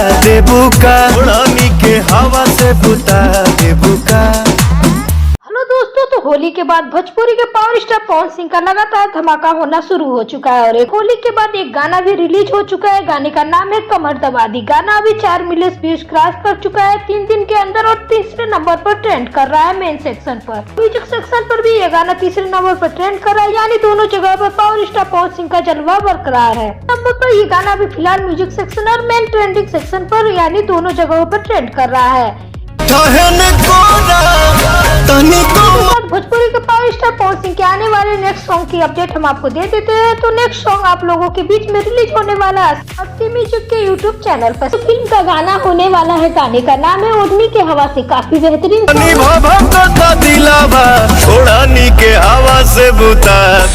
देबू का, उड़ानी के हवा से बुता देबू का। हेलो दोस्तों, तो होली के बाद भोजपुरी के पावर स्टार पवन सिंह का लगातार धमाका होना शुरू हो चुका है और एक होली के बाद एक गाना भी रिलीज हो चुका है। गाने का नाम है कमर दबा दी। गाना अभी 4 मिलियन व्यूज क्रॉस कर चुका है 3 दिन के अंदर और तीसरे नंबर पर ट्रेंड कर रहा है मेन सेक्शन पर। म्यूजिक सेक्शन पर भी ये गाना तीसरे नंबर पर ट्रेंड कर रहा है, यानी दोनों जगह पर पावर स्टार पवन सिंह का जलवा बरकरार है। नंबर पर ये गाना अभी फिलहाल म्यूजिक सेक्शन और मेन ट्रेंडिंग सेक्शन पर यानी दोनों जगहों पर ट्रेंड कर रहा है। भोजपुरी के पावर स्टार पवन सिंह के आने वाले नेक्स्ट सॉन्ग की अपडेट हम आपको दे देते हैं। तो नेक्स्ट सॉन्ग आप लोगों के बीच में रिलीज होने वाला है शक्ति म्यूजिक के यूट्यूब चैनल पर। फिल्म का गाना होने वाला है, गाने का नाम है ओढ़नी के हवा से। काफी बेहतरीन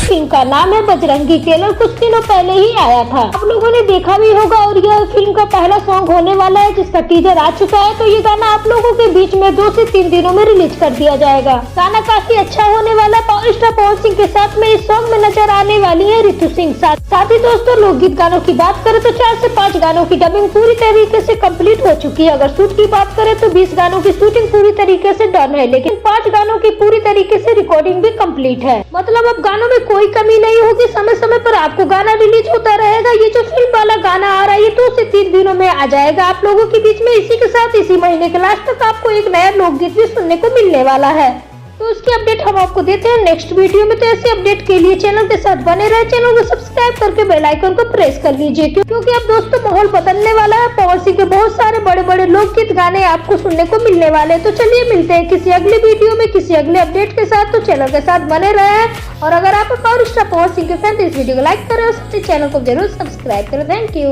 फिल्म का नाम है बजरंगी। ट्रेलर कुछ दिनों पहले ही आया था, आप लोगों ने देखा भी होगा और यह फिल्म का पहला सॉन्ग होने वाला है जिसका टीजर आ चुका है। तो ये गाना आप लोगों के बीच में 2 से 3 दिनों में रिलीज कर दिया जाएगा। गाना काफी अच्छा होने वाला है। पावर स्टार पवन सिंह के साथ में इस सॉन्ग में नजर आने वाली है ऋतु सिंह। साथ ही दोस्तों, लोकगीत गानों की बात करें तो 4 से 5 गानों की डबिंग पूरी तरीके से कंप्लीट हो चुकी है। अगर शूट की बात करें तो 20 गानों की शूटिंग पूरी तरीके से डन है, लेकिन 5 गानों की पूरी तरीके से रिकॉर्डिंग भी कंप्लीट है। मतलब अब गानों में कोई कमी नहीं होगी, समय समय पर आपको गाना रिलीज होता रहेगा। ये जो फिल्म वाला गाना आ रहा है ये 2 से 3 दिनों में आ जाएगा आप लोगों के बीच में। इसी के साथ इसी महीने के लास्ट तक आपको एक नया लोकगीत भी सुनने को मिलने वाला है। तो उसकी अपडेट हम आपको देते हैं नेक्स्ट वीडियो में। तो ऐसे अपडेट के लिए चैनल के साथ बने रहे, चैनल को सब्सक्राइब करके बेल आइकन को प्रेस कर लीजिए, क्योंकि अब दोस्तों माहौल बदलने वाला है। पवन सिंह के बहुत सारे बड़े बड़े लोकगीत गाने आपको सुनने को मिलने वाले हैं। तो चलिए मिलते हैं किसी अगले वीडियो में किसी अगले अपडेट के साथ। तो चैनल के साथ बने रहे और अगर आप पावर स्टार पवन सिंह के फैन तो इस वीडियो को लाइक करें और चैनल को जरूर सब्सक्राइब करें। Thank you.